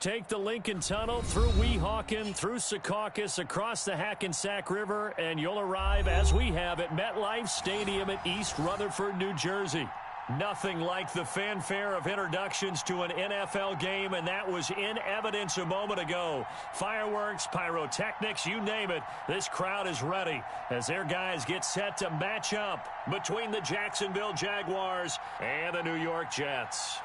take the Lincoln Tunnel through Weehawken, through Secaucus, across the Hackensack River, and you'll arrive, as we have, at MetLife Stadium at East Rutherford, New Jersey. Nothing like the fanfare of introductions to an NFL game, and that was in evidence a moment ago. Fireworks, pyrotechnics, you name it, this crowd is ready as their guys get set to match up between the Jacksonville Jaguars and the New York Jets.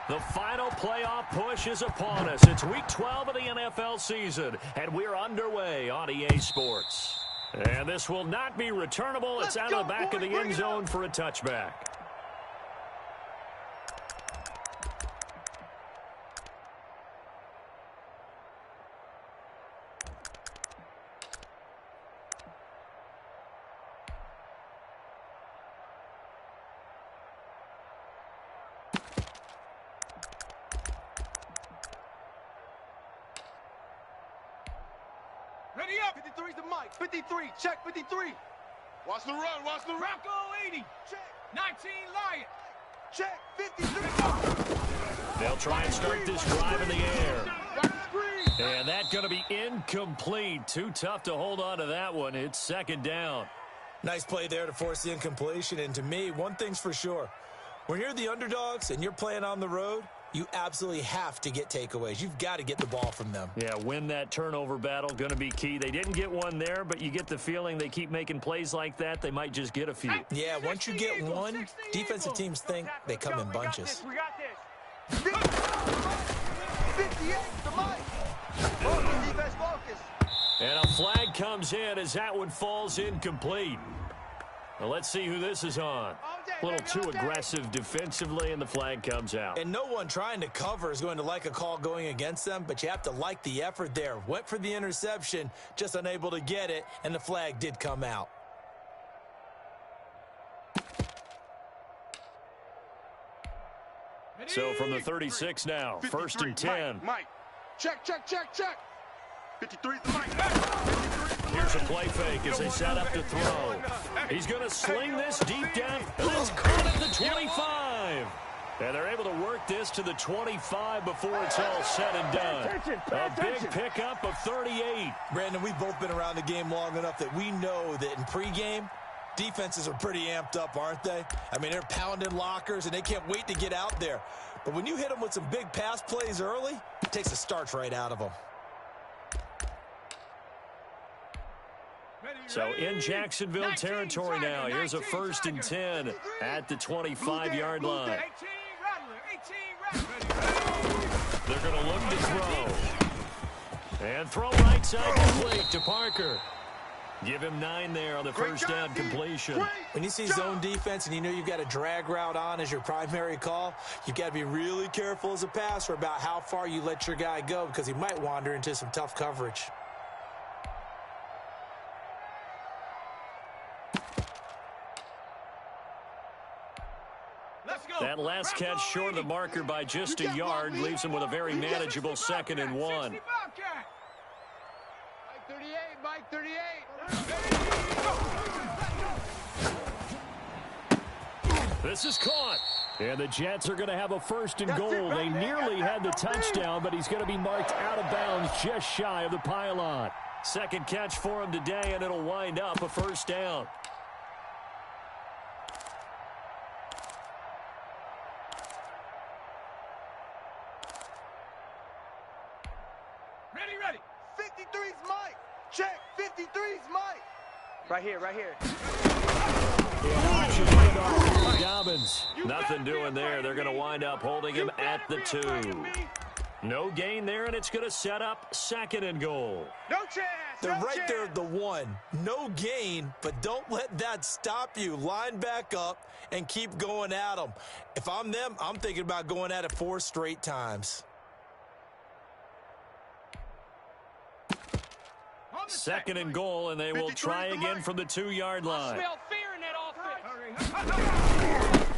The final playoff push is upon us. It's Week 12 of the NFL season, and we're underway on EA Sports. And this will not be returnable. It's out of the back of the end zone for a touchback. Ready up. 53's the mic. 53. Check 53. Watch the run. Watch the run. Rocco 80. Check. 19 Lion. Check. 53. They'll try and start this drive in the air. And that's going to be incomplete. Too tough to hold on to that one. It's second down. Nice play there to force the incompletion. And to me, one thing's for sure. When you're the underdogs and you're playing on the road, you absolutely have to get takeaways. You've got to get the ball from them. Yeah, win that turnover battle, going to be key. They didn't get one there, but you get the feeling they keep making plays like that, they might just get a few. Yeah, once you get one, defensive teams think they come in bunches. We got this. 58, the mic. Focus, defense, focus. And a flag comes in as that one falls incomplete. Well, let's see who this is on. A little too aggressive defensively, and the flag comes out. And no one trying to cover is going to like a call going against them, but you have to like the effort there. Went for the interception, just unable to get it, and the flag did come out. So from the 36 now, first and 10. Mike. Check. 53's the mic. Here's a play fake as they set up to throw. He's going to sling this deep down. It's caught at the 25. And they're able to work this to the 25 before it's all said and done. A big pickup of 38. Brandon, we've both been around the game long enough that we know that in pregame, defenses are pretty amped up, aren't they? I mean, they're pounding lockers, and they can't wait to get out there. But when you hit them with some big pass plays early, it takes the starch right out of them. So in Jacksonville territory now. Here's a first and 10 at the 25-yard line. They're going to look to throw. And throw right side complete to Parker. Give him 9 there on the first down completion. When you see zone defense and you know you've got a drag route on as your primary call, you've got to be really careful as a passer about how far you let your guy go because he might wander into some tough coverage. That last catch short of the marker by just a yard leaves him with a very manageable 2nd and 1. Mike 38. This is caught. And the Jets are going to have a first and goal. They nearly had the touchdown, but he's going to be marked out of bounds just shy of the pylon. Second catch for him today, and it'll wind up a first down. Ready. 53's Mike. Check. 53's Mike. Right here. Dobbins. Nothing doing there. They're going to wind up holding him at the 2. No gain there, and it's going to set up 2nd and goal. No chance. They're right there at the 1. No gain, but don't let that stop you. Line back up and keep going at them. If I'm them, I'm thinking about going at it 4 straight times. 2nd and goal, and they will try again from the 2-yard line. I smell fear in that offense.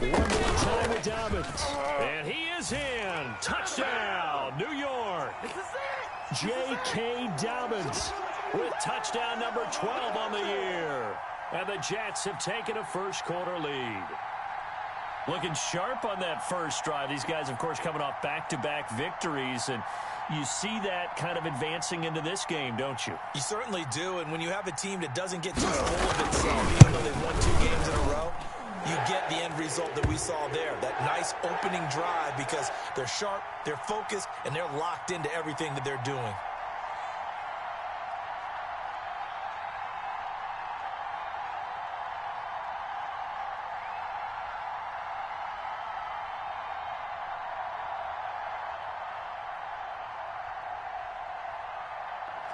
One more time with Dobbins. And he is in. Touchdown, New York. J.K. Dobbins. with touchdown number 12 on the year. And the Jets have taken a first-quarter lead. Looking sharp on that first drive. These guys, of course, coming off back-to-back victories, and you see that kind of advancing into this game, don't you? You certainly do, and when you have a team that doesn't get too full of itself, even though they've won 2 games in a row, you get the end result that we saw there, that nice opening drive, because they're sharp, they're focused, and they're locked into everything that they're doing.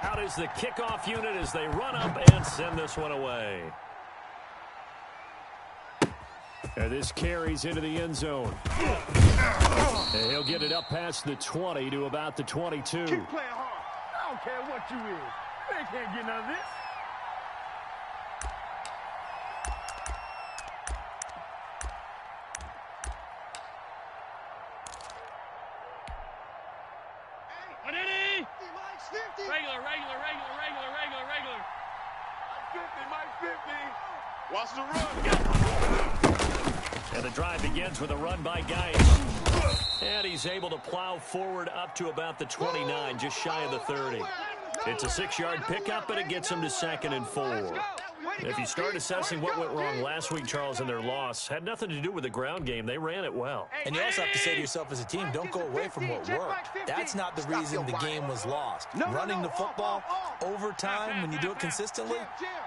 Out is the kickoff unit as they run up and send this one away. And this carries into the end zone. And he'll get it up past the 20 to about the 22. Keep playing hard. I don't care what you is. They can't get none of this. Regular. 50, Mike 50. Watch the run. And the drive begins with a run by Geis. And he's able to plow forward up to about the 29, just shy of the 30. It's a 6-yard pickup, and it gets him to 2nd and 4. If you start assessing what went wrong last week, Charles, in their loss, had nothing to do with the ground game. They ran it well. And you also have to say to yourself as a team, don't go away from what worked. That's not the reason the game was lost. Running the football over time, when you do it consistently,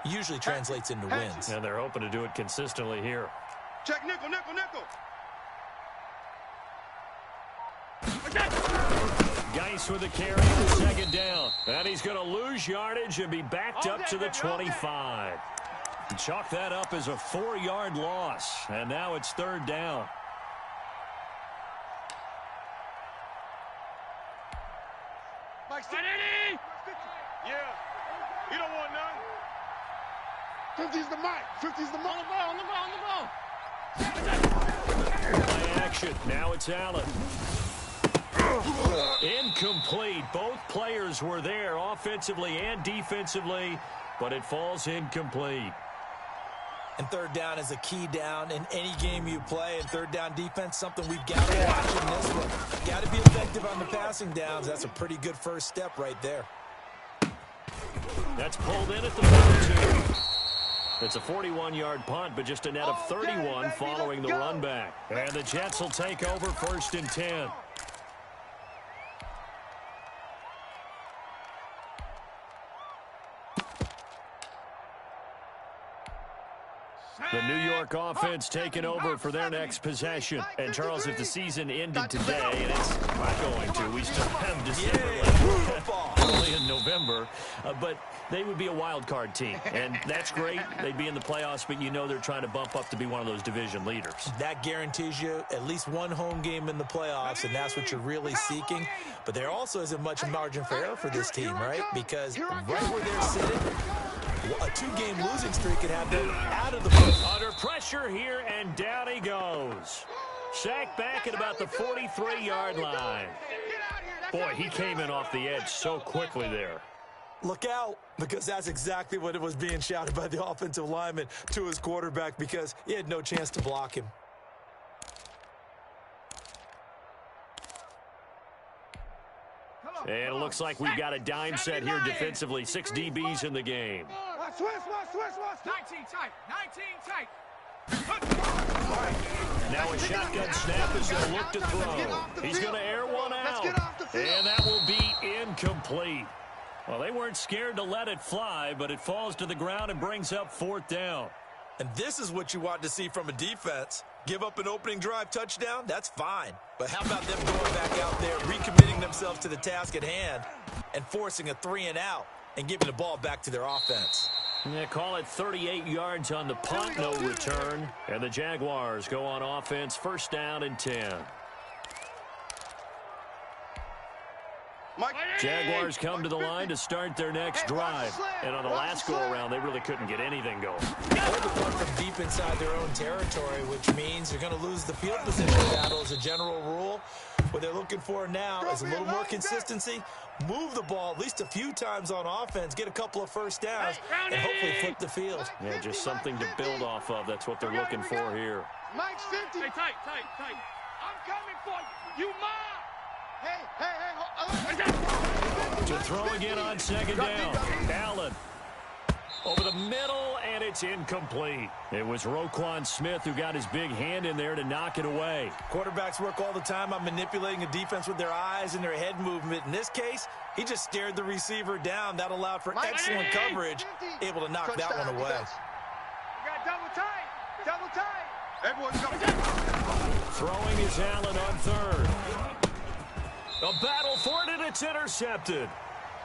usually translates into wins. And they're hoping to do it consistently here. Check nickel. Geis with a carry on 2nd down. And he's going to lose yardage and be backed up to the 25. Chalk that up as a 4-yard loss. And now it's 3rd down. Yeah. You don't want none. 50's the mic. 50's the mic. On the ball. By action. Now it's Allen. Incomplete. Both players were there offensively and defensively, but it falls incomplete. And 3rd down is a key down in any game you play. And 3rd down defense, something we've got to watch in this one. Got to be effective on the passing downs. That's a pretty good first step right there. That's pulled in at the 42. It's a 41-yard punt, but just a net of 31 following the run back. And the Jets will take over 1st and 10. The New York offense taking over for their next possession. And, Charles, if the season ended today, and it's not going to, we still have December left, only in November, but they would be a wild card team. And that's great. They'd be in the playoffs, but you know they're trying to bump up to be one of those division leaders. That guarantees you at least one home game in the playoffs, and that's what you're really seeking. But there also isn't much margin for error for this team, right? Because right where they're sitting, a 2-game losing streak could have them out of the playoffs. Under pressure here, and down he goes. Sacked back at about the 43-yard line. Boy, he came in off the edge so quickly there. Look out, because that's exactly what it was being shouted by the offensive lineman to his quarterback, because he had no chance to block him. And it looks like we've got a dime set here defensively. 6 DBs in the game. Switch. 19 tight. Now a shotgun snap as they look to throw. He's going to air one out. And that will be incomplete. Well, they weren't scared to let it fly, but it falls to the ground and brings up 4th down. And this is what you want to see from a defense. Give up an opening drive touchdown, that's fine. But how about them going back out there, recommitting themselves to the task at hand, and forcing a 3-and-out, and giving the ball back to their offense. Yeah, call it 38 yards on the punt, no return. And the Jaguars go on offense, 1st down and 10. Jaguars come to the line to start their next drive. And on the last go-around, they really couldn't get anything going. Hold the punt from deep inside their own territory, which means you're going to lose the field position battle as a general rule. What they're looking for now is a little more consistency, move the ball at least a few times on offense, get a couple of first downs, and hopefully flip the field. Yeah, just something to build off of. That's what they're looking for here. Mike's 50. Hey, tight. I'm coming for you. You mom. To throw again on second down. Allen over the middle, and it's incomplete. It was Roquan Smith who got his big hand in there to knock it away. Quarterbacks work all the time on manipulating a defense with their eyes and their head movement. In this case, he just stared the receiver down. That allowed for excellent coverage, able to knock that one away. You got double tight. Everyone's coming. Throwing is Allen on third. A battle for it, and it's intercepted.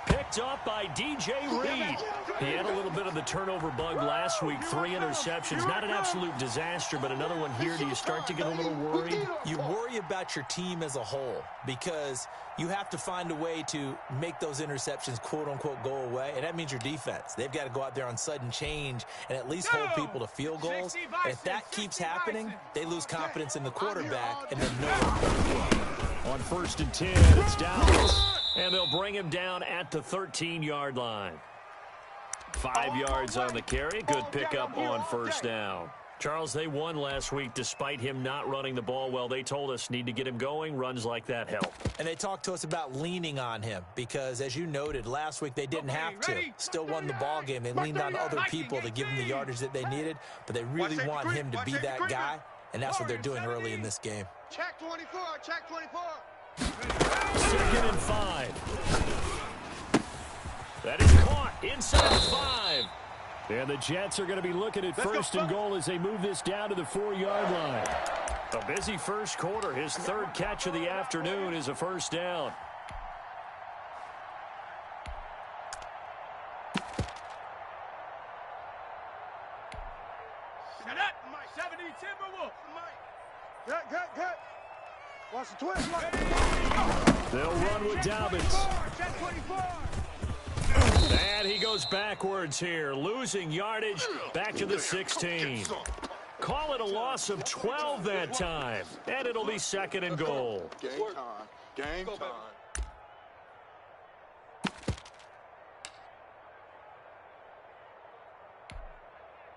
Picked up by DJ Reed. He had a little bit of the turnover bug last week. 3 interceptions. Not an absolute disaster, but another one here. Do you start to get a little worried? You worry about your team as a whole because you have to find a way to make those interceptions, quote-unquote, go away, and that means your defense. They've got to go out there on sudden change and at least hold people to field goals. And if that keeps happening, they lose confidence in the quarterback and then no. On 1st and 10, it's Dallas. And they'll bring him down at the 13-yard line. 5 yards on the carry. Good pickup on first down. Charles, they won last week despite him not running the ball well. They told us need to get him going. Runs like that help. And they talked to us about leaning on him because, as you noted, last week they didn't have to. Still won the ball game. They leaned on other people to give them the yardage that they needed, but they really want him to be that guy, and that's what they're doing early in this game. Check 24. 2nd and 5. That is caught inside the 5. And the Jets are going to be looking at 1st and goal as they move this down to the 4-yard line. A busy first quarter. His 3rd catch of the afternoon is a first down. Set up, 70 Timberwolves. Good. Watch the twist. They'll run with Dobbins. Check 24. And he goes backwards here, losing yardage back to the 16. Call it a loss of 12 that time, and it'll be 2nd and goal. Game time.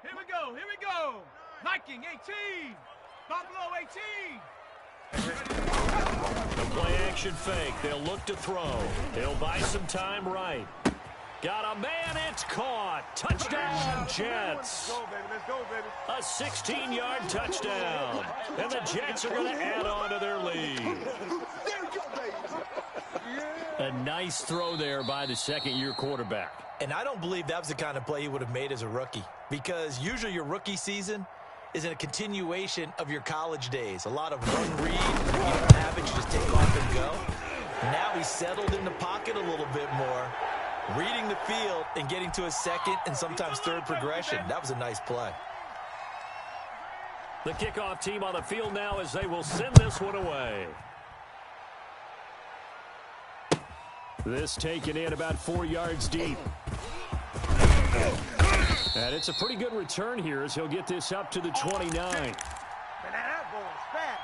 Here we go. Viking 18. Buffalo 18. The play action fake. They'll look to throw. He'll buy some time right. Got a man. It's caught. Touchdown, Jets. Let's go, baby. A 16-yard touchdown. And the Jets are going to add on to their lead. There you go, baby. A nice throw there by the 2nd-year quarterback. And I don't believe that was the kind of play he would have made as a rookie because usually your rookie season is a continuation of your college days. A lot of one read, you don't have it, you just take off and go. Now he's settled in the pocket a little bit more, reading the field and getting to a 2nd and sometimes 3rd progression. That was a nice play. The kickoff team on the field now as they will send this one away. This taken in about 4 yards deep. And it's a pretty good return here as he'll get this up to the 29. Man, that ball is fast.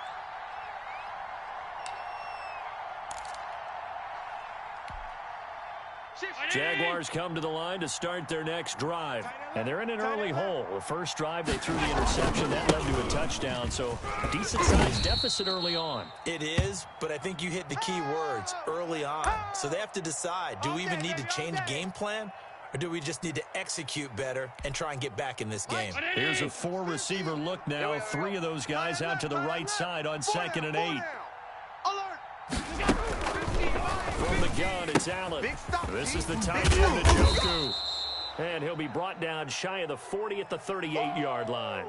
Jaguars come to the line to start their next drive. And they're in an early hole. The first drive, they threw the interception. That led to a touchdown. So a decent-sized deficit early on. It is, but I think you hit the key words, early on. So they have to decide, do we even need to change game plan? Or do we just need to execute better and try and get back in this game? Here's a 4-receiver look now. 3 of those guys out to the right side on 2nd and 8. From the gun, it's Allen. This is the tight end, Njoku. And he'll be brought down shy of the 40 at the 38-yard line.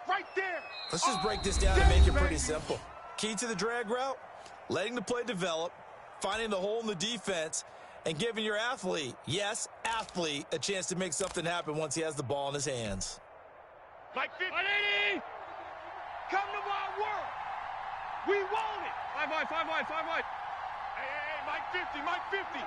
Right there. Let's just break this down and make it pretty simple. Key to the drag route, letting the play develop, finding the hole in the defense, and giving your athlete, yes, athlete, a chance to make something happen once he has the ball in his hands. Mike 50. Come to my world. We want it. 5 wide. Hey, Mike 50. Mike 50.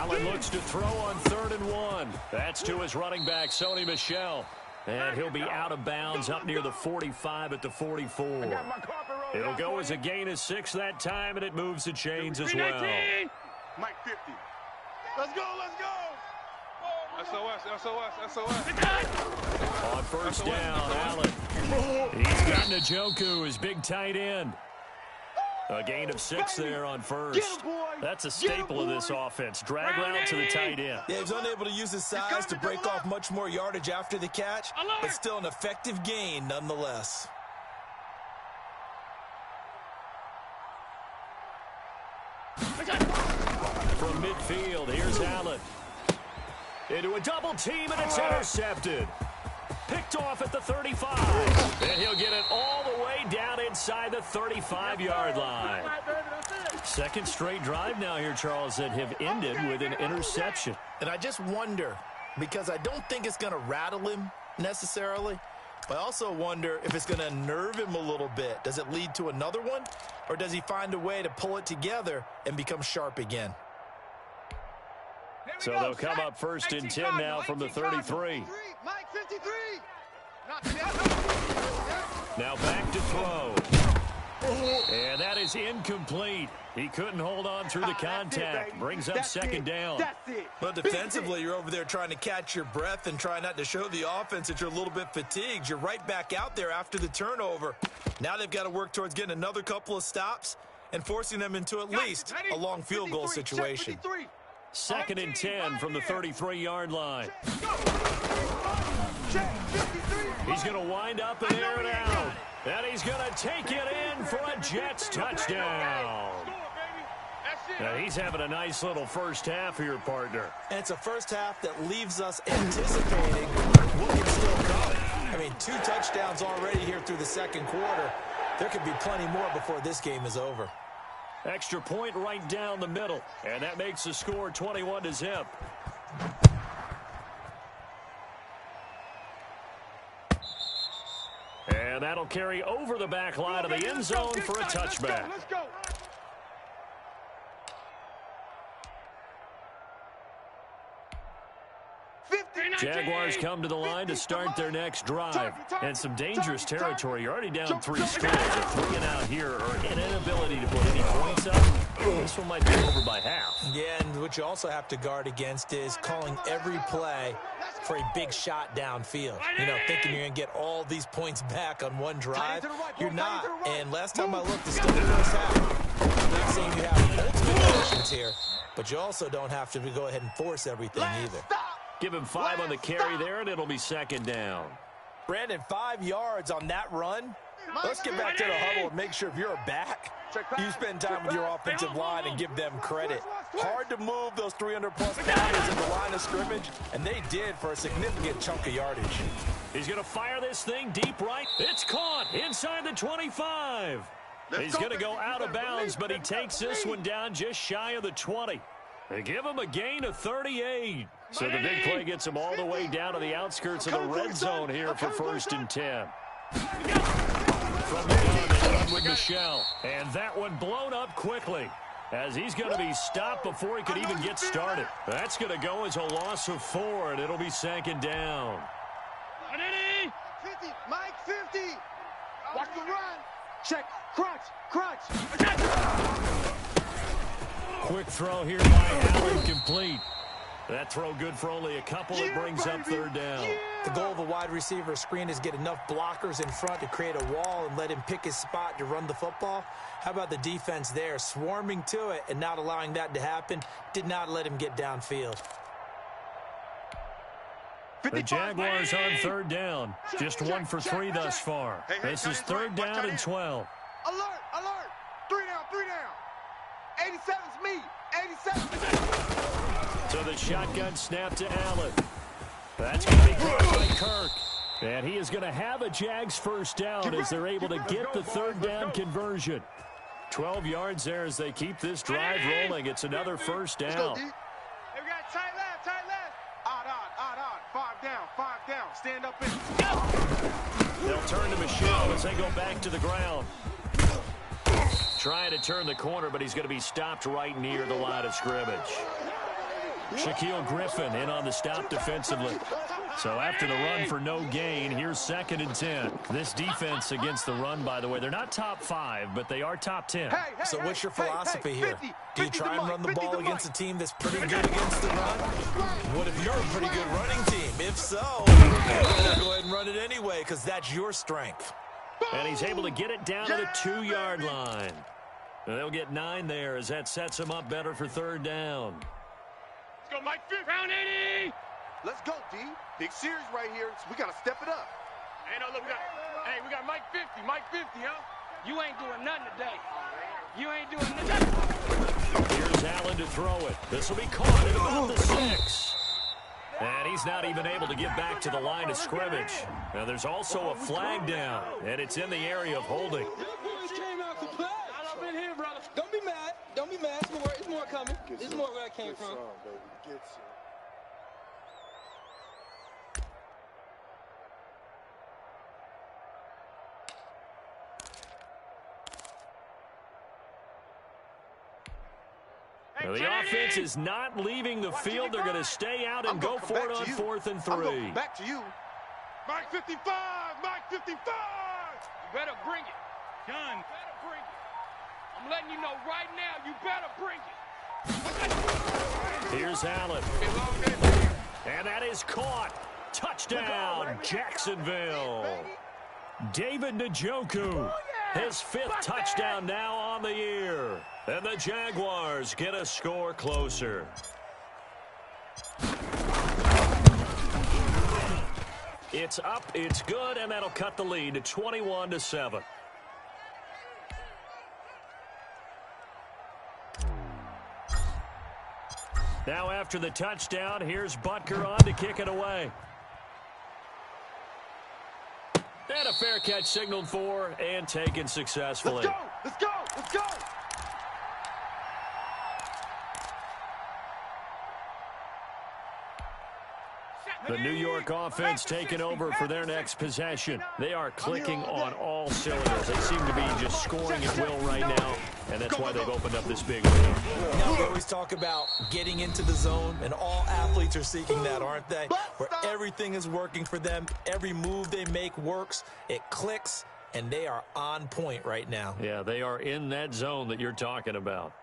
Allen looks to throw on 3rd and 1. That's to his running back, Sony Michel. And he'll be out of bounds up near the 45 at the 44. I got my carpet It'll go as a gain of 6 that time, and it moves the chains as well. Mike 50. Let's go, let's go. SOS. On first down, Allen. He's got Njoku, his big tight end. A gain of 6 there on first. That's a staple of this offense. Drag route to the tight end. Yeah, he's unable to use his size to break off much more yardage after the catch, but still an effective gain nonetheless. From midfield, here's Allen. Into a double team, and it's intercepted. Picked off at the 35. And he'll get it all the way down inside the 35-yard line. Second straight drive now here, Charles, that have ended with an interception. And I just wonder, because I don't think it's going to rattle him necessarily, but I also wonder if it's going to unnerve him a little bit. Does it lead to another one, or does he find a way to pull it together and become sharp again? So they'll come up first and 10 now from the 33. Mike 53. Now back to throw. And that is incomplete. He couldn't hold on through the contact. Brings up second down. But defensively, you're over there trying to catch your breath and try not to show the offense that you're a little bit fatigued. You're right back out there after the turnover. Now they've got to work towards getting another couple of stops and forcing them into at least a long field goal situation. Second and 10 from the 33-yard line. He's going to wind up and air it out. And he's going to take it in for a Jets touchdown. Now he's having a nice little first half here, partner. And it's a first half that leaves us anticipating what can still come. I mean, 2 touchdowns already here through the second quarter. There could be plenty more before this game is over. Extra point right down the middle. And that makes the score 21-0. And that'll carry over the back line of the end zone for a touchback. Let's go. Jaguars come to the line to start their next drive. And some dangerous territory. You're already down 3 scores. A 3 and out here, or an inability to put any points up. This one might be over by half. Yeah, and what you also have to guard against is calling every play for a big shot downfield. You know, thinking you're going to get all these points back on one drive. You're not. And last time I looked, it's still the first half. I'm not saying you have multiple options here, but you also don't have to go ahead and force everything either. Give him 5 on the carry there, and it'll be second down. Brandon, 5 yards on that run. Let's get back to the huddle and make sure if you're back, you spend time with your offensive line and give them credit. Hard to move those 300-plus pounders in the line of scrimmage, and they did for a significant chunk of yardage. He's going to fire this thing deep right. It's caught inside the 25. He's going to go out of bounds, but he takes this one down just shy of the 20. They give him a gain of 38. So the big play gets him all the way down to the outskirts of the red zone here for first and 10. From the gun, they run with Michelle. And that one blown up quickly, as he's going to be stopped before he could even get started. That's going to go as a loss of 4, and it'll be second down. 50, Mike 50. Watch the run. Check. Crunch. Quick throw here by Allen, complete. That throw good for only a couple. It brings up third down. The goal of a wide receiver screen is get enough blockers in front to create a wall and let him pick his spot to run the football. How about the defense there, swarming to it and not allowing that to happen? Did not let him get downfield. The Jaguars on third down. Just 1 for 3 thus far. This is third down and 12. Alert. 3 down. 87's me. 87. So the shotgun snap to Allen. That's going to be caught by Kirk. And he is going to have a Jags first down as they're able to get the third down conversion. 12 yards there as they keep this drive rolling. It's another first down. Hey, we got tight left. Odd. 5 down. Stand up in. They'll turn to Michelle as they go back to the ground. Trying to turn the corner, but he's going to be stopped right near the line of scrimmage. Shaquille Griffin in on the stop defensively. So after the run for no gain, here's 2nd and 10. This defense against the run, by the way, they're not top 5, but they are top 10. So what's your philosophy here? Do you try and run the ball against a team that's pretty good against the run? What if you're a pretty good running team? If so, go ahead and run it anyway because that's your strength. And he's able to get it down to the 2-yard line. They'll get 9 there as that sets him up better for 3rd down. Let's go, Mike 50. Round 80. Let's go, D. Big series right here. So we got to step it up. Hey, no, look, we got Mike 50. Mike 50, huh? You ain't doing nothing today. You ain't doing nothing. Here's Allen to throw it. This will be caught at about the 6. And he's not even able to get back to the line of scrimmage. Now, there's also a flag down, and it's in the area of holding. Don't be mad. Don't be mad. It's more coming. It's more where I came from. Now, the offense is not leaving the field. They're going to stay out and go for it on 4th and 3. Back to you. Mike 55. Mike 55. You better bring it. John, you better bring it. I'm letting you know right now, you better bring it. Here's Allen. And that is caught. Touchdown, Jacksonville. David Njoku, his 5th touchdown now on the year. And the Jaguars get a score closer. It's up, it's good, and that'll cut the lead to 21-7. Now after the touchdown, here's Butker on to kick it away. And a fair catch signaled for and taken successfully. Let's go! Let's go! Let's go! The New York offense taking over for their next possession. They are clicking on all cylinders. They seem to be just scoring at will right now, and that's why they've opened up this big lead. Now we always talk about getting into the zone, and all athletes are seeking that, aren't they? Where everything is working for them. Every move they make works. It clicks, and they are on point right now. Yeah, they are in that zone that you're talking about.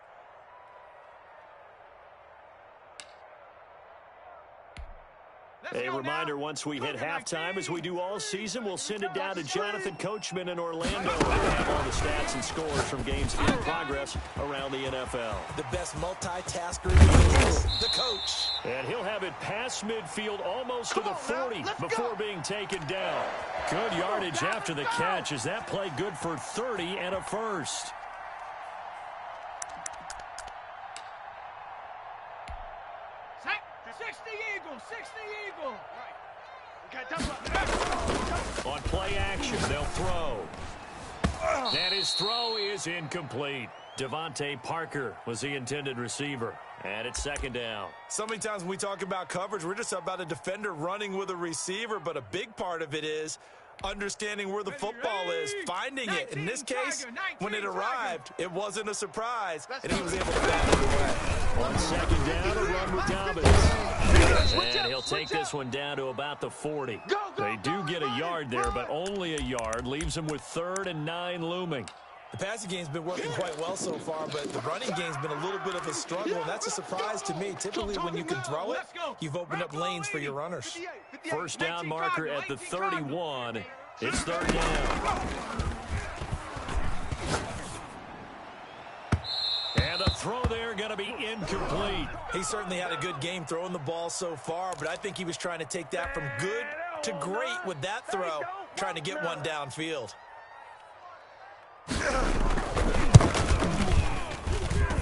A reminder, once we hit halftime, as we do all season, we'll send it down to Jonathan Coachman in Orlando and have all the stats and scores from games in progress around the NFL. The best multitasker in the business, the coach. And he'll have it past midfield almost to the 40 before being taken down. Good yardage after the catch as that play good for 30 and a first. On play action, they'll throw. And his throw is incomplete. Devontae Parker was the intended receiver. And it's 2nd down. So many times when we talk about coverage, we're just about a defender running with a receiver, but a big part of it is understanding where the football is, finding it. In this case, when it arrived, it wasn't a surprise, and he was able to bat it away. On 2nd down, a run with Dobbins. And he'll take this one down to about the 40. They do get a yard there, but only a yard. Leaves them with 3rd and 9 looming. The passing game's been working quite well so far, but the running game's been a little bit of a struggle, and that's a surprise to me. Typically, when you can throw it, you've opened up lanes for your runners. 1st down marker at the 31. It's 3rd down. And the throw there going to be incomplete. He certainly had a good game throwing the ball so far, but I think he was trying to take that from good to great with that throw, trying to get one downfield.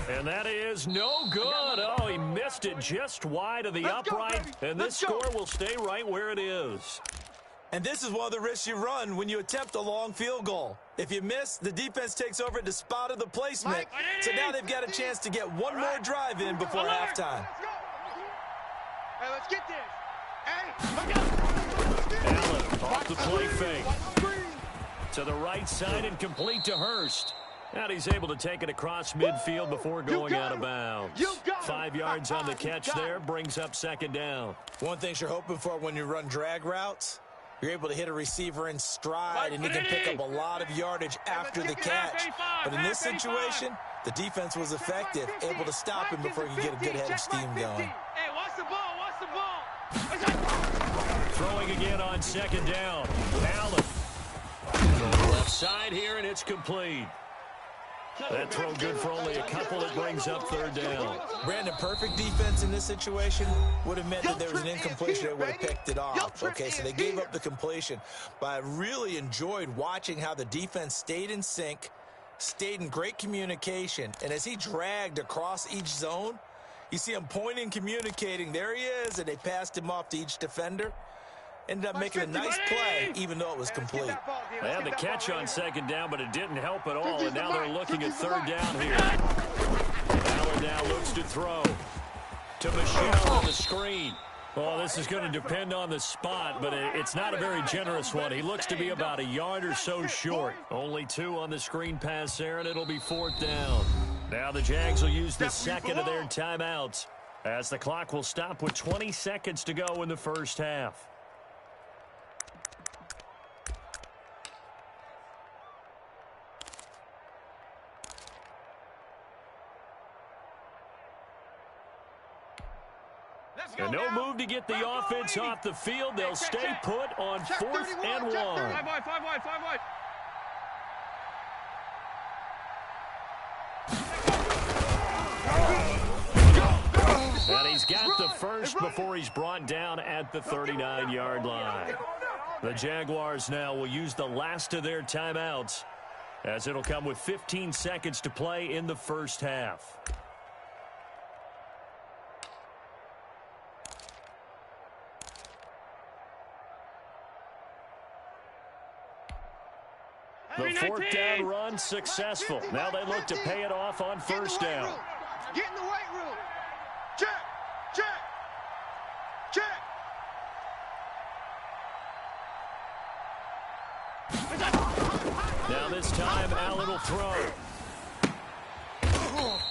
And that is no good. Oh, he missed it just wide of the upright. And this score will stay right where it is. And this is one of the risks you run when you attempt a long field goal. If you miss, the defense takes over at the spot of the placement. So now they've got a chance to get one more drive in before halftime. Hey, let's get this. Hey, Allen off the play fake. To the right side and complete to Hurst. And he's able to take it across midfield before going out of bounds. 5 yards on the catch there, brings up second down. One thing you're hoping for when you run drag routes, you're able to hit a receiver in stride, and he can pick up a lot of yardage after the catch. But in this situation, the defense was effective, able to stop him before he could get a good head of steam going. Hey, watch the ball, watch the ball. Throwing again on second down. Allen. From the left side here, and it's complete. That throw good for only a couple. It brings up third down. Brandon, perfect defense in this situation would have meant that there was an incompletion that would have picked it off. Okay, so they gave up the completion. But I really enjoyed watching how the defense stayed in sync, stayed in great communication, and as he dragged across each zone, you see him pointing, communicating. There he is, and they passed him off to each defender. Ended up making a nice play, even though it was complete. They had the catch on second down, but it didn't help at all, and now they're looking at third down here. Allen now looks to throw to Michelle on the screen. Well, this is going to depend on the spot, but it's not a very generous one. He looks to be about a yard or so short. Only 2 on the screen pass there, and it'll be fourth down. Now the Jags will use the second of their timeouts, as the clock will stop with 20 seconds to go in the first half. And no move to get the offense off the field. They'll stay put on 4th and 1. 5 wide, 5 wide, 5 wide. And he's got the first before he's brought down at the 39-yard line. The Jaguars now will use the last of their timeouts, as it'll come with 15 seconds to play in the first half. The fourth down run successful. Now they look to pay it off on first down. Get in the weight room. Check, check, check. Now this time, Allen will throw.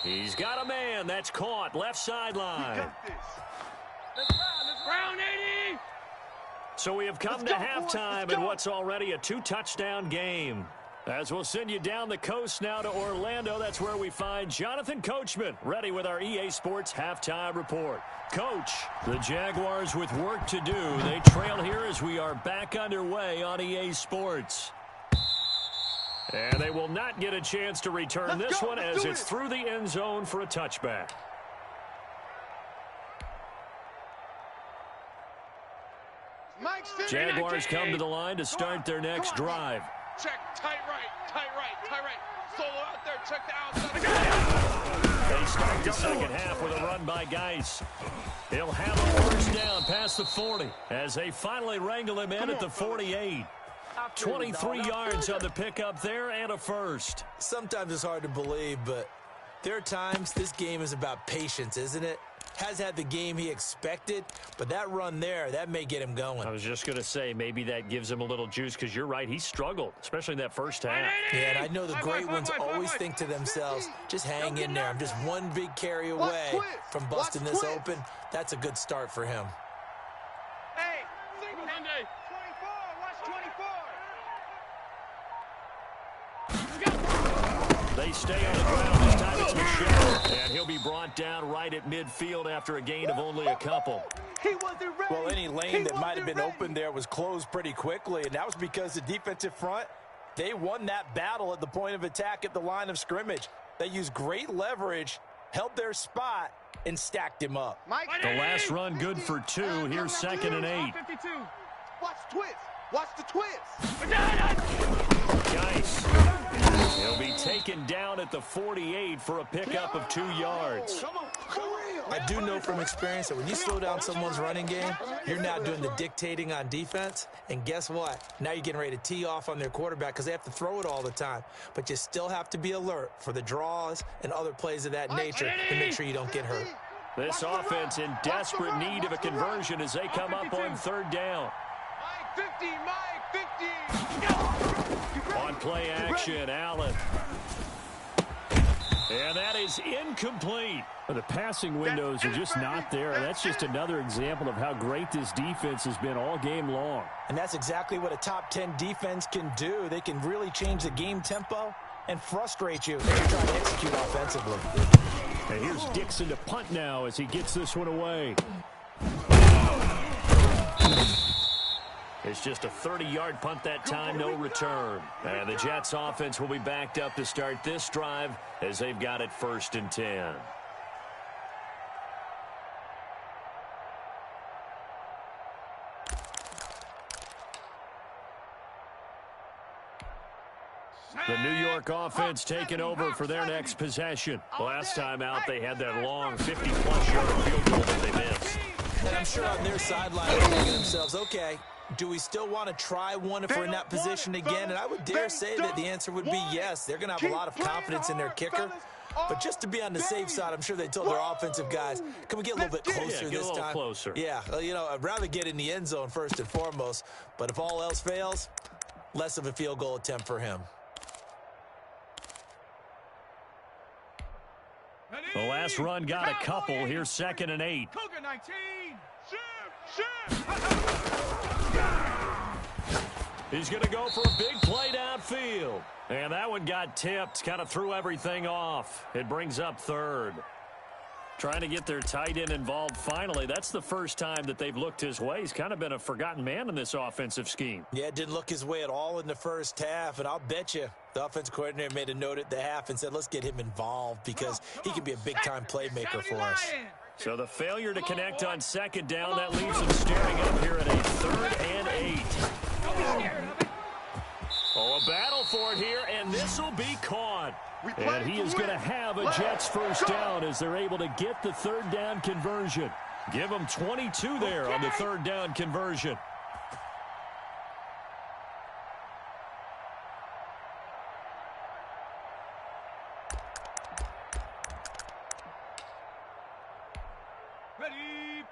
He's got a man. That's caught. Left sideline. Brown 80. So we have come to halftime in what's already a 2-touchdown game. As we'll send you down the coast now to Orlando, that's where we find Jonathan Coachman, ready with our EA Sports halftime report. Coach, the Jaguars with work to do. They trail here as we are back underway on EA Sports. And they will not get a chance to return this one as it's through the end zone for a touchback. Jaguars come to the line to start their next drive. Check, tight right, tight right, tight right. Solo out there, check the outside. They start the second half with a run by Geis. He'll have a first down past the 40 as they finally wrangle him in at the 48. 23 yards on the pickup there and a first. Sometimes it's hard to believe, but there are times this game is about patience, isn't it? Has had the game he expected, but that run there, that may get him going. I was just going to say, maybe that gives him a little juice, because you're right, he struggled, especially in that first half. Yeah, and I know the great ones always think to themselves, just hang in there. I'm just one big carry away from busting this open. That's a good start for him. Hey, single Monday. 24, watch 24. They stay on the ground. This time it's Michelle, and he'll be brought down right at midfield after a gain of only a couple. Well, any lane that might have been open there was closed pretty quickly, and that was because the defensive front, they won that battle at the point of attack at the line of scrimmage. They used great leverage, held their spot, and stacked him up. The last run good for 2. Here's 2nd and 8. 52. Watch the twist. Watch the twist. Geis. He'll be taken down at the 48 for a pickup of 2 yards. I do know from experience that when you slow down someone's running game, you're not doing the dictating on defense. And guess what? Now you're getting ready to tee off on their quarterback because they have to throw it all the time. But you still have to be alert for the draws and other plays of that nature to make sure you don't get hurt. This offense in desperate need of a conversion as they come up on 3rd down. Mike 50, Mike 50. On play action, Allen. And that is incomplete. The passing windows are just not there. That's just another example of how great this defense has been all game long. And that's exactly what a top 10 defense can do. They can really change the game tempo and frustrate you if you're trying to execute offensively. And here's Dixon to punt now as he gets this one away. It's just a 30-yard punt that time, no return. And the Jets offense will be backed up to start this drive as they've got it 1st and 10. The New York offense taking over for their next possession. Last time out, they had that long 50-plus-yard field goal that they missed. And I'm sure on their sideline they're thinking to themselves, okay, do we still want to try one if we're in that position again? And I would dare say that the answer would be yes. They're going to have a lot of confidence in their kicker. But just to be on the safe side, I'm sure they told their offensive guys, can we get a little bit closer this time? Closer. Yeah, well, you know, I'd rather get in the end zone first and foremost. But if all else fails, less of a field goal attempt for him. The last run got a couple. Here's 2nd and 8. Cougar 19. He's going to go for a big play downfield. And that one got tipped, kind of threw everything off. It brings up 3rd. Trying to get their tight end involved finally. That's the first time that they've looked his way. He's kind of been a forgotten man in this offensive scheme. Yeah, it didn't look his way at all in the first half. And I'll bet you the offensive coordinator made a note at the half and said, let's get him involved because he can be a big-time playmaker for us. So the failure to connect on 2nd down, that leaves them staring up here at a 3rd and 8. Oh, a battle for it here, and this will be caught. And he is going to have a Jets 1st down as they're able to get the 3rd down conversion. Give them 22 there on the 3rd down conversion. Ready,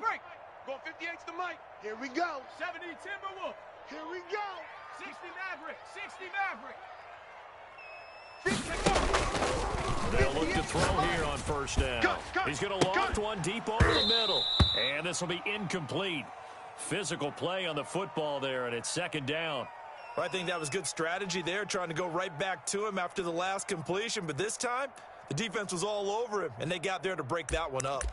break. Going 58's the mic. Here we go. 70 Timberwolf. Here we go. 60 Maverick. 60 Maverick. They'll look to throw here on 1st down. He's going to loft one deep over the middle. And this will be incomplete. Physical play on the football there, and it's 2nd down. Well, I think that was good strategy there, trying to go right back to him after the last completion. But this time, the defense was all over him, and they got there to break that one up.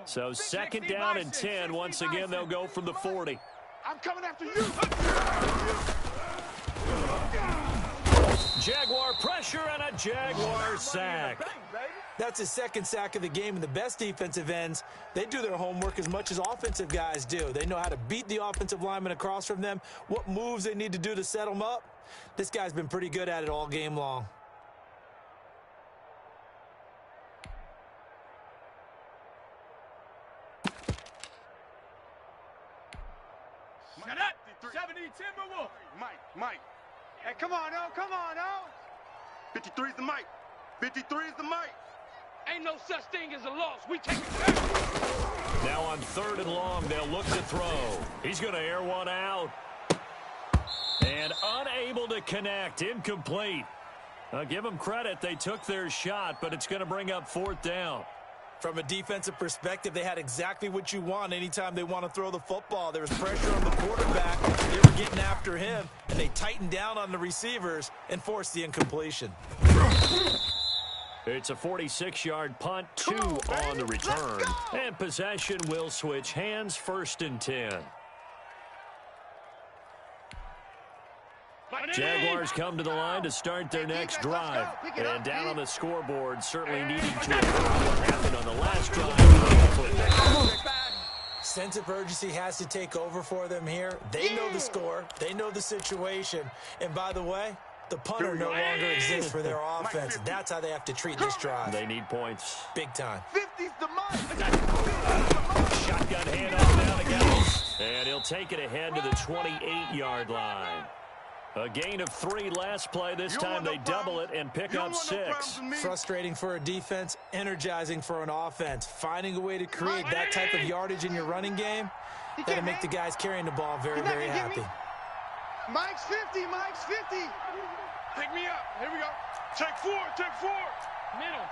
So 2nd down and 10. Once again, they'll go from the 40. I'm coming after you. Jaguar pressure and a Jaguar sack. That's his 2nd sack of the game, and the best defensive ends, they do their homework as much as offensive guys do. They know how to beat the offensive lineman across from them, what moves they need to do to set them up. This guy's been pretty good at it all game long. Shut up. 70 Timberwolf. Mike. Hey, come on, now. 53's the mic. 53's the mic. Ain't no such thing as a loss. We take it back. Now on 3rd and long, they'll look to throw. He's going to air one out. And unable to connect. Incomplete. Give them credit. They took their shot, but it's going to bring up 4th down. From a defensive perspective, they had exactly what you want anytime they want to throw the football. There was pressure on the quarterback. They were getting after him, and they tightened down on the receivers and forced the incompletion. It's a 46-yard punt, 2 on the return. And possession will switch hands, 1st and 10. Jaguars come to the line to start their next drive. And down on the scoreboard, certainly needing to improve what happened on the last drive. Sense of urgency has to take over for them here. They know the score. They know the situation. And by the way, the punter no longer exists for their offense. That's how they have to treat this drive. They need points. Big time. 50's the mic. Shotgun handoff now to Gillis. And he'll take it ahead to the 28-yard line. A gain of 3 last play. This time they double it and pick up 6. Frustrating for a defense, energizing for an offense. Finding a way to create that type of yardage in your running game, That'll make the guys carrying the ball very, very happy. Mike's 50, Mike's 50. Pick me up. Here we go. Check 4, check 4. Middle.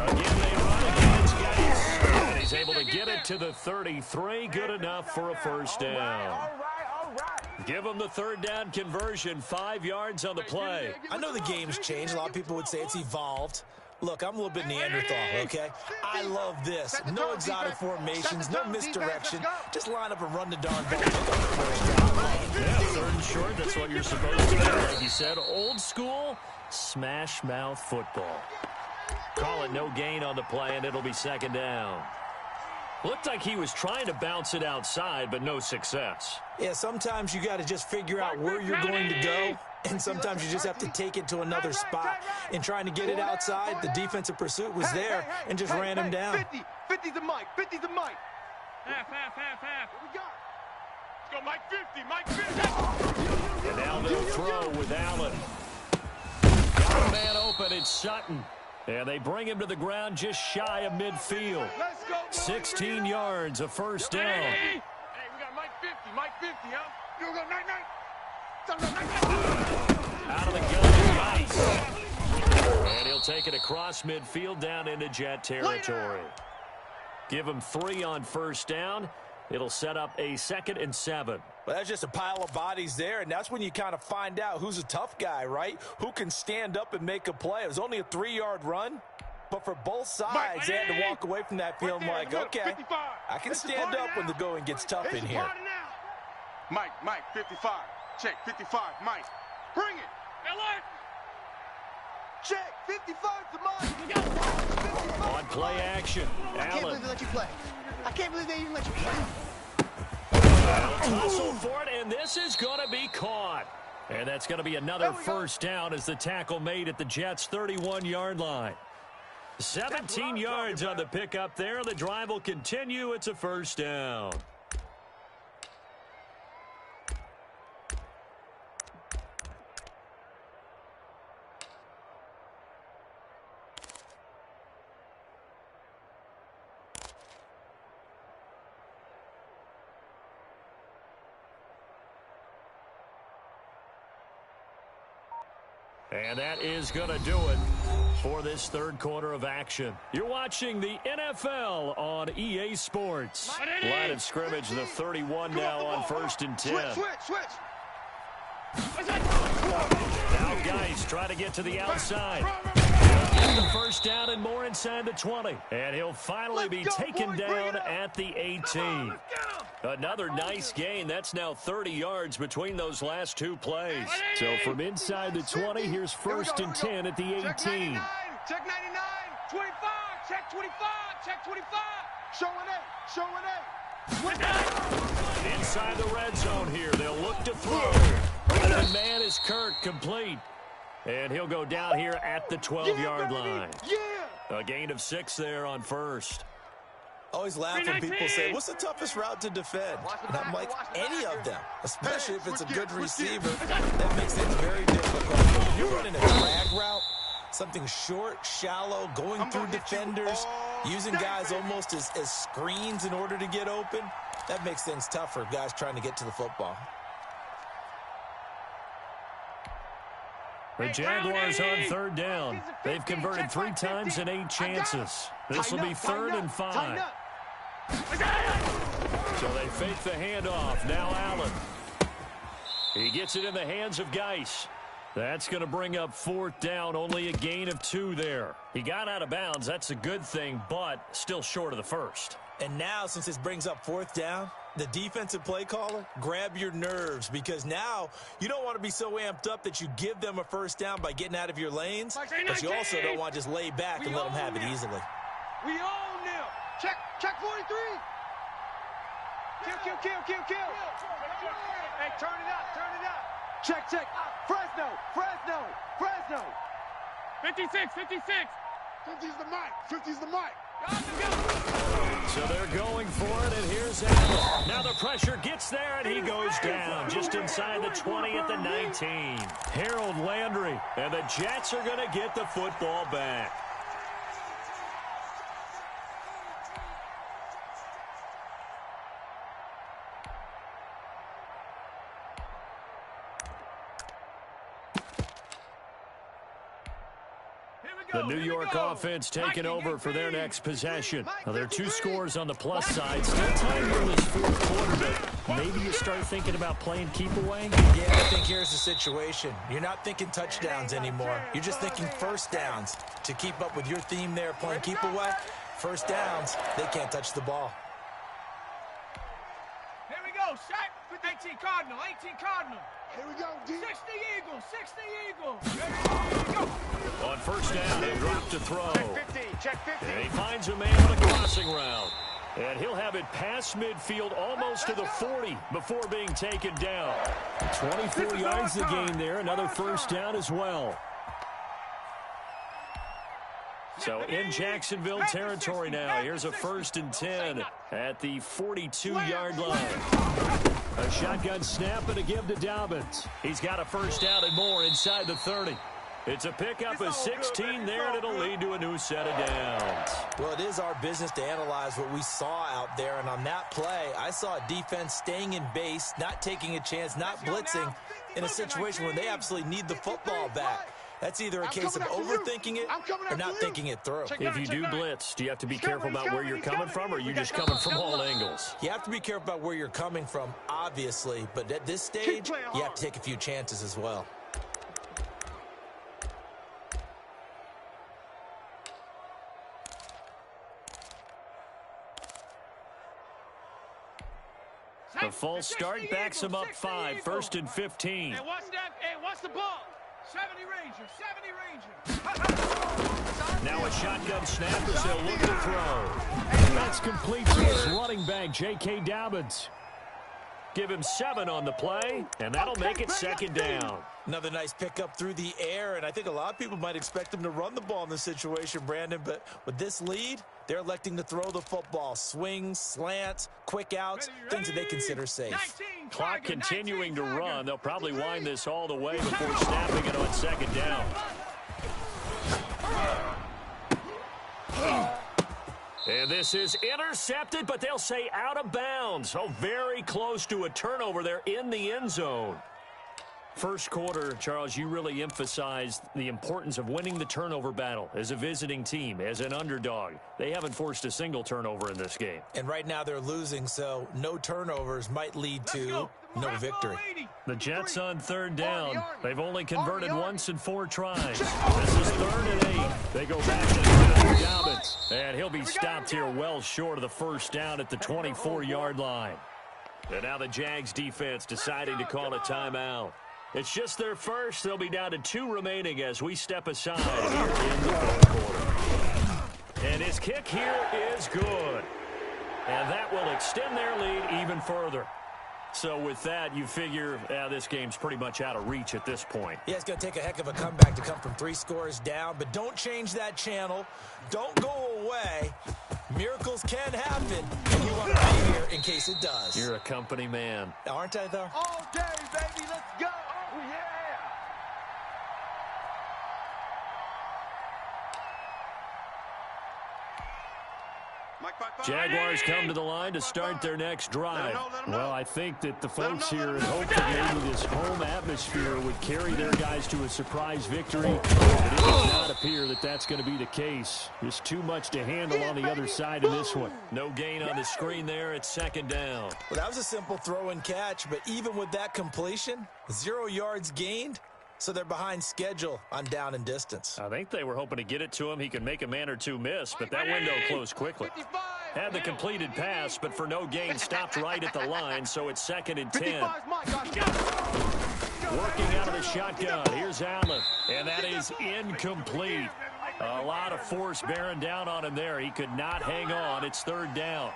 Again, they run against Geis. And he's able to get it to the 33. Good enough for a first down. All right. Give them the third down conversion. 5 yards on the play. I know the game's changed. A lot of people would say it's evolved. Look, I'm a little bit Neanderthal, okay? I love this. No exotic formations, no misdirection. Just line up and run the darn ball. Yeah, third and short. That's what you're supposed to do. Like you said, old school smash mouth football. Call it no gain on the play, and it'll be second down. Looked like he was trying to bounce it outside, but no success. Yeah, sometimes you got to just figure out where you're going to go, and sometimes you just have to take it to another spot. In trying to get it outside, the defensive pursuit was there and just ran him down. 50's the Mike, 50's the Mike. Half. Here we go. Let's go, Mike 50, Mike 50. And now they'll throw with Allen. Got a man open, it's Sutton. And they bring him to the ground just shy of midfield. Let's go, 16 yards, a first down. Hey, we got Mike 50, huh? You go, night. Out of the gun, Geis. And he'll take it across midfield down into Jet territory. Give him 3 on first down. It'll set up a 2nd and 7. Well, that's just a pile of bodies there, and that's when you kind of find out who's a tough guy, right? Who can stand up and make a play. It was only a 3-yard run, but for both sides, they had to walk away from that feeling like, okay, I can stand up when the going gets tough in here. Mike, 55. Check, 55, Mike. Bring it. Alert! Check, 55 to Mike. On play action, I can't Allen. believe they let you play. I can't believe they even let you play. Tussle for it, and this is going to be caught. And that's going to be another first down as the tackle made at the Jets' 31-yard line. 17 yards on the pickup there. The drive will continue. It's a first down. And that is going to do it for this third quarter of action. You're watching the NFL on EA Sports. Line of scrimmage, the 31 now on 1st and 10. Switch. Now Geis try to get to the outside. He'll get the first down and more inside the 20. And he'll finally be taken down at the 18. Another nice gain. That's now 30 yards between those last 2 plays. So from inside the 20, here's 1st and 10 at the 18. Check 99. 25. Check 25. Check 25. Showing eight. Inside the red zone here. They'll look to throw. The man is Kirk, complete. And he'll go down here at the 12-yard line. Yeah. A gain of 6 there on first. Always laugh when people say, what's the toughest route to defend? And I'm like, any of them, especially if it's a good receiver. That makes things very difficult. If you're running a drag route, something short, shallow, going through defenders, using guys almost as screens in order to get open, that makes things tough for guys trying to get to the football. The Jaguars on third down. They've converted 3 times in 8 chances. This will be 3rd and 5. So they fake the handoff. Now Allen. He gets it in the hands of Geis. That's going to bring up 4th down. Only a gain of 2 there. He got out of bounds. That's a good thing, but still short of the first. And now, since this brings up 4th down, the defensive play caller, grab your nerves, because now you don't want to be so amped up that you give them a first down by getting out of your lanes, but you also don't want to just lay back and let them have it easily. We own them. Check 43. Kill. Hey, turn it up. Check. Fresno. 56. 50's the mic. So they're going for it, and here's Allen. Now the pressure gets there, and he goes down just inside the 20 at the 19. Harold Landry, and the Jets are going to get the football back. The New York offense taking over for their next possession. Now, there are 2 scores on the plus side. Still time here in this fourth quarter, but maybe you start thinking about playing keep away? Yeah, I think here's the situation. You're not thinking touchdowns anymore. You're just thinking first downs. To keep up with your theme there, playing keep away, first downs, they can't touch the ball. Here we go, set. 18 Cardinal, 18 Cardinal. Here we go, D. 60 Eagles, 60 Eagles. On first down, he'll drop to throw. Check 50, check 50. And he finds a man on a crossing route. And he'll have it past midfield almost to the 40 before being taken down. 24 yards the gain there, another first down as well. So in Jacksonville territory now, here's a 1st and 10 at the 42-yard line. A shotgun snap and a give to Dobbins. He's got a first down and more inside the 30. It's a pickup of 16 there, and it'll lead to a new set of downs. Well, it is our business to analyze what we saw out there, and on that play, I saw a defense staying in base, not taking a chance, not blitzing in a situation where they absolutely need the football back. That's either a case of overthinking it or not thinking it through. If you do blitz, do you have to be careful about where you're coming from, or are you just coming from all angles? You have to be careful about where you're coming from, obviously, but at this stage, you have to take a few chances as well. The false start backs him up 5, 1st and 15. Hey, what's that? Hey, what's the ball? 70 Ranger. Now a shotgun snap as they'll look to throw. And that's complete to his running back, J.K. Dobbins. Give him 7 on the play, and that'll make it 2nd down. Another nice pickup through the air, and I think a lot of people might expect him to run the ball in this situation, Brandon, but with this lead, they're electing to throw the football. Swings, slants, quick outs, things that they consider safe. Clock continuing to run. They'll probably wind this all the way before snapping it on 2nd down. And this is intercepted, but they'll say out of bounds. So very close to a turnover there in the end zone. First quarter, Charles, you really emphasized the importance of winning the turnover battle as a visiting team, as an underdog. They haven't forced a single turnover in this game. And right now they're losing, so no turnovers might lead to no victory. The Jets on 3rd down. They've only converted once in 4 tries. This is 3rd and 8. They go back to Dobbins. And he'll be stopped here well short of the first down at the 24-yard line. And now the Jags defense deciding to call a timeout. It's just their first. They'll be down to 2 remaining as we step aside here in the 4th quarter. And his kick here is good. And that will extend their lead even further. So with that, you figure this game's pretty much out of reach at this point. Yeah, it's going to take a heck of a comeback to come from 3 scores down, but don't change that channel. Don't go away. Miracles can happen, and you want to be here in case it does. You're a company man. Aren't I, though? All day, baby, let's go. Oh, yeah. Jaguars come to the line to start their next drive. Well, I think that the folks here had hoped that maybe this home atmosphere would carry their guys to a surprise victory. But it does not appear that that's going to be the case. Just too much to handle on the other side of this one. No gain on the screen there. It's 2nd down. Well, that was a simple throw and catch, but even with that completion, 0 yards gained. So they're behind schedule on down and distance. I think they were hoping to get it to him. He could make a man or 2 miss, but that window closed quickly. Had the completed pass, but for no gain, stopped right at the line, so it's 2nd and 10. Working out of the shotgun. Here's Allen, and that is incomplete. A lot of force bearing down on him there. He could not hang on. It's 3rd down.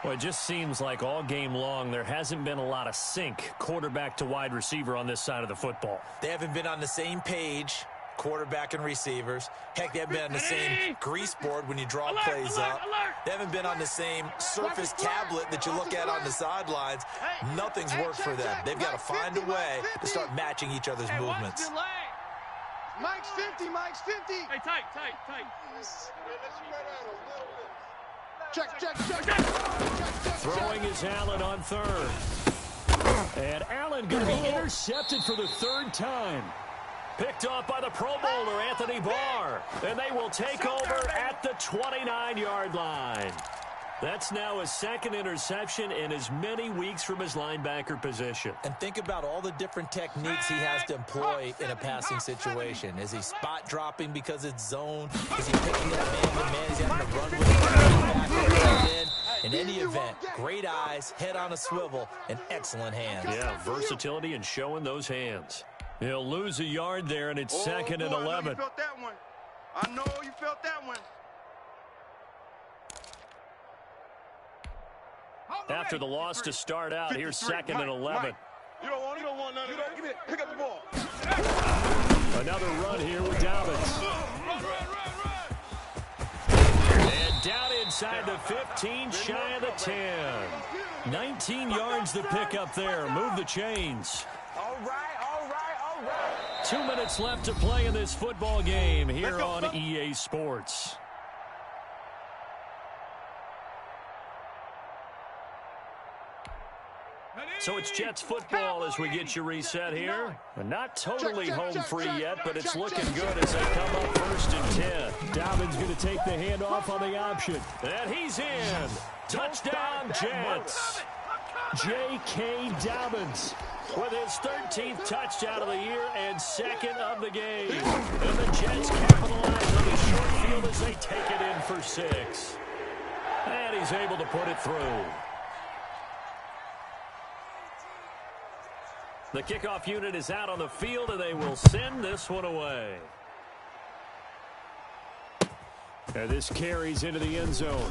Well, it just seems like all game long there hasn't been a lot of sync quarterback to wide receiver on this side of the football. They haven't been on the same page, quarterback and receivers. Heck, they haven't been on the same grease board when you draw plays up. They haven't been on the same surface tablet that you look at on the sidelines. Nothing's worked for them. They've got to find a way to start matching each other's movements. Mike's 50, Mike's 50. Hey, tight. Check. Throwing is Allen on 3rd. And Allen going to be intercepted for the 3rd time. Picked off by the Pro Bowler, Anthony Barr. And they will take over at the 29-yard line. That's now his second interception in as many weeks from his linebacker position. And think about all the different techniques he has to employ in a passing situation. Is he spot dropping because it's zone? Is he picking up man-to-man? Is he having to run with it? In any event, great eyes, head on a swivel, and excellent hands. Yeah, versatility and showing those hands. He'll lose a yard there, and it's second and 11. I know you felt that one. I know you felt that one. After the loss to start out, here's second and 11. You don't want none of that. Give me that. Pick up the ball. Another run here with Dobbins. And down inside the 15, shy of the 10. 19 yards to pick up there. Move the chains. All right. 2 minutes left to play in this football game here on EA Sports. So it's Jets football as we get you reset here. Not totally home free yet, but it's looking good as they come up 1st and 10. Dobbins going to take the handoff on the option. And he's in. Touchdown, Jets. J.K. Dobbins with his 13th touchdown of the year and second of the game. And the Jets capitalize on the short field as they take it in for 6. And he's able to put it through. The kickoff unit is out on the field, and they will send this one away. And this carries into the end zone.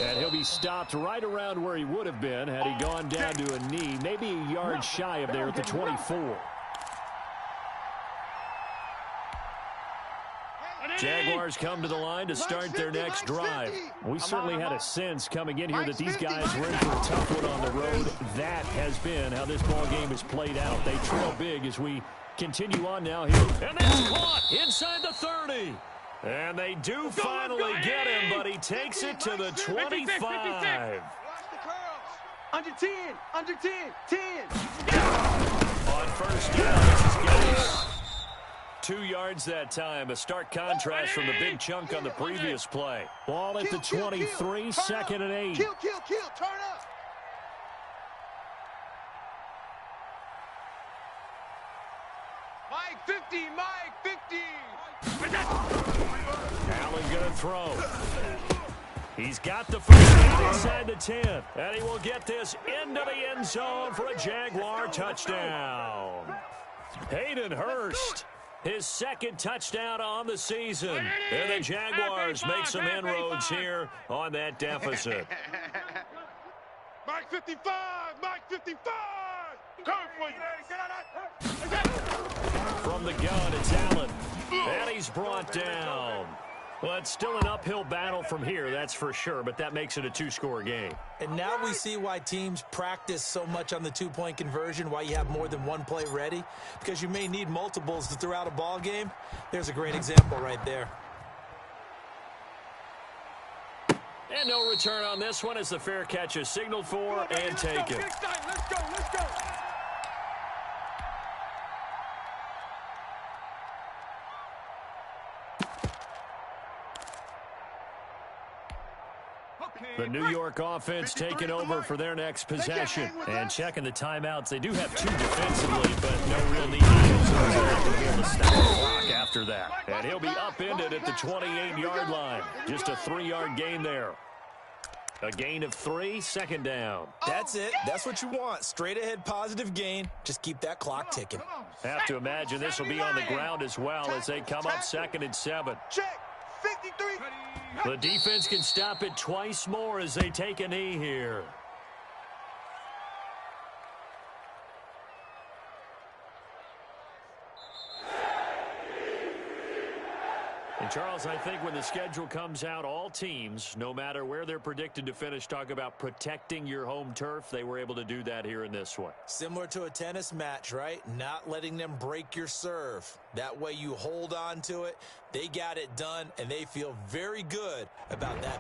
And he'll be stopped right around where he would have been had he gone down to a knee, maybe a yard shy of there at the 24. Jaguars come to the line to start their next drive. We certainly had a sense coming in here that these guys were in for a tough one on the road. That has been how this ball game has played out. They trail big as we continue on now here. And that's caught inside the 30. And they do finally get him, but he takes it to the 25. Under 10. 10. On first down, this is Gillis. 2 yards that time. A stark contrast from the big chunk on the previous play. Ball at the 23, second and 8. Kill. Turn up. Mike 50. Allen going to throw. He's got the first down inside the 10. And he will get this into the end zone for a Jaguar touchdown. Hayden Hurst. His second touchdown on the season. And the Jaguars make some inroads here on that deficit. Mike 55. Coming for you. From the gun, it's Allen. And he's brought down. Well, it's still an uphill battle from here, that's for sure, but that makes it a 2-score game. And now we see why teams practice so much on the 2-point conversion, why you have more than one play ready, because you may need multiples throughout a ball game. There's a great example right there. And no return on this one as the fair catch is signaled for and taken. Let's go. The New York offense taking over for their next possession. And checking the timeouts. They do have 2 defensively, but no real need to use them. They're not going to be able to stop the clock after that. And he'll be upended at the 28-yard line. Just a 3-yard gain there. A gain of 3, second down. That's it. That's what you want. Straight ahead positive gain. Just keep that clock ticking. Have to imagine this will be on the ground as well as they come up 2nd and 7. Check. 53. The defense can stop it twice more as they take a knee here. And Charles, I think when the schedule comes out, all teams, no matter where they're predicted to finish, talk about protecting your home turf. They were able to do that here in this one. Similar to a tennis match, right? Not letting them break your serve. That way you hold on to it. They got it done, and they feel very good about that.